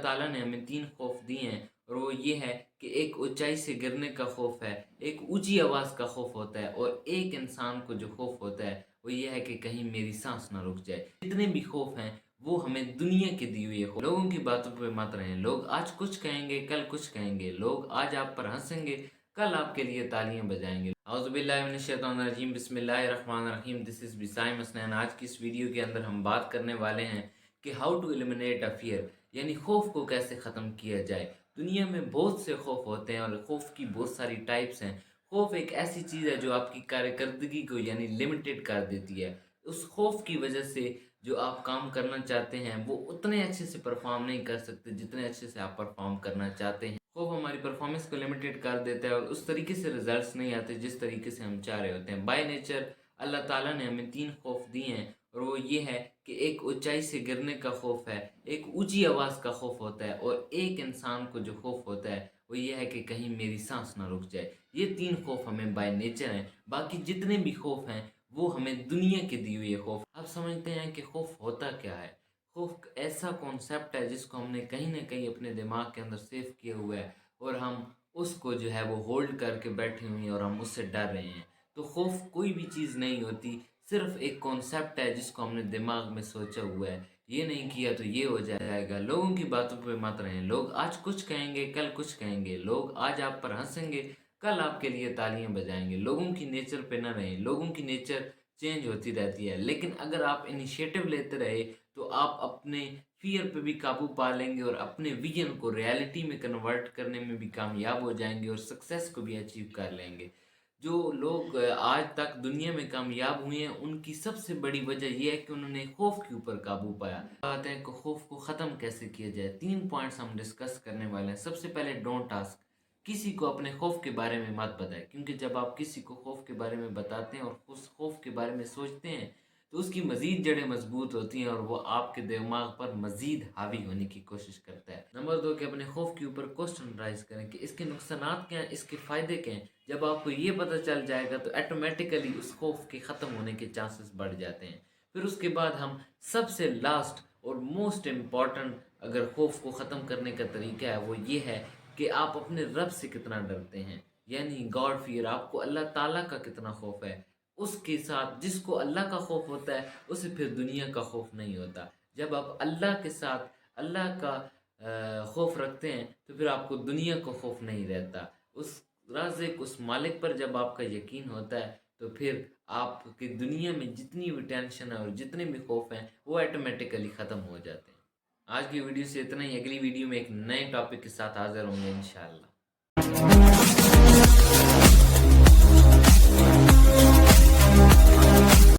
ताला ने हमें 3 खौफ दिए हैं और वो ये है कि एक ऊंचाई से गिरने का खौफ है, एक ऊंची आवाज़ का खौफ होता है और एक इंसान को जो खौफ होता है वो ये है कि कहीं मेरी सांस ना रुक जाए। जितने भी खौफ हैं वो हमें दुनिया के दी हुई है। लोगों की बातों पे मत रहें। लोग आज कुछ कहेंगे, कल कुछ कहेंगे। लोग आज आप पर हंसेंगे, कल आपके लिए तालियां बजाएंगे। औज़ुबिल्लाहिमिनश्शैतानिर्रजीम, बिस्मिल्लाहिर्रहमानिर्रहीम। दिस इज़ बिसाइम हसनैन। आज की इस वीडियो के अंदर हम बात करने वाले हैं कि how to eliminate a fear, यानी खौफ को कैसे ख़त्म किया जाए। दुनिया में बहुत से खौफ होते हैं और खौफ की बहुत सारी टाइप्स हैं। खौफ एक ऐसी चीज़ है जो आपकी कारकर्दगी को यानी लिमिटेड कर देती है। उस खौफ की वजह से जो आप काम करना चाहते हैं वो उतने अच्छे से परफॉर्म नहीं कर सकते जितने अच्छे से आप परफॉर्म करना चाहते हैं। खौफ हमारी परफॉर्मेंस को लिमिटेड कर देता है और उस तरीके से रिजल्ट्स नहीं आते जिस तरीके से हम चाह रहे होते हैं। बाय नेचर अल्लाह ताला ने हमें 3 खौफ दिए हैं और वो ये है कि एक ऊंचाई से गिरने का खौफ है, एक ऊंची आवाज़ का खौफ होता है और एक इंसान को जो खौफ होता है वो ये है कि कहीं मेरी सांस ना रुक जाए। ये 3 खौफ हमें बाय नेचर हैं। बाकी जितने भी खौफ हैं वो हमें दुनिया की दी हुई है खौफ। आप समझते हैं कि खौफ होता क्या है? खौफ ऐसा कॉन्सेप्ट है जिसको हमने कहीं ना कहीं अपने दिमाग के अंदर सेव किया हुआ है और हम उसको जो है वो होल्ड करके बैठे हुए हैं और हम उससे डर रहे हैं। तो खौफ कोई भी चीज़ नहीं होती, सिर्फ एक कॉन्सेप्ट है जिसको हमने दिमाग में सोचा हुआ है। ये नहीं किया तो ये हो जाएगा। लोगों की बातों पे मत रहें। लोग आज कुछ कहेंगे, कल कुछ कहेंगे। लोग आज आप पर हंसेंगे, कल आपके लिए तालियां बजाएंगे। लोगों की नेचर पे न रहें। लोगों की नेचर चेंज होती रहती है, लेकिन अगर आप इनिशिएटिव लेते रहे तो आप अपने फियर पे भी काबू पा लेंगे और अपने विजन को रियलिटी में कन्वर्ट करने में भी कामयाब हो जाएंगे और सक्सेस को भी अचीव कर लेंगे। जो लोग आज तक दुनिया में कामयाब हुए हैं उनकी सबसे बड़ी वजह यह है कि उन्होंने खौफ के ऊपर काबू पाया। बात है कि खौफ को ख़त्म कैसे किया जाए। 3 पॉइंट्स हम डिस्कस करने वाले हैं। सबसे पहले, डोंट आस्क। किसी को अपने खौफ के बारे में मत बताएं, क्योंकि जब आप किसी को खौफ के बारे में बताते हैं और उस खौफ के बारे में सोचते हैं तो उसकी मज़ीद जड़ें मजबूत होती हैं और वो आपके दिमाग पर मज़ीद हावी होने की कोशिश करता है। नंबर 2, कि अपने खौफ के ऊपर क्वेश्चन राइज करें कि इसके नुकसानात क्या हैं, इसके फ़ायदे क्या हैं। जब आपको ये पता चल जाएगा तो ऑटोमेटिकली उस खौफ के ख़त्म होने के चांसेस बढ़ जाते हैं। फिर उसके बाद हम सबसे लास्ट और मोस्ट इम्पॉर्टेंट अगर खौफ को ख़त्म करने का तरीका है वो ये है कि आप अपने रब से कितना डरते हैं, यानी गॉड फियर। आपको अल्लाह ताला का कितना खौफ है। उसके साथ जिसको अल्लाह का खौफ होता है उसे फिर दुनिया का खौफ नहीं होता। जब आप अल्लाह के साथ अल्लाह का खौफ रखते हैं तो फिर आपको दुनिया का खौफ नहीं रहता। उस राज़िक, उस मालिक पर जब आपका यकीन होता है तो फिर आपकी दुनिया में जितनी भी टेंशन है और जितने भी खौफ हैं वो ऑटोमेटिकली ख़त्म हो जाते हैं। आज की वीडियो से इतना ही। अगली वीडियो में एक नए टॉपिक के साथ हाज़िर होंगे इंशाअल्लाह।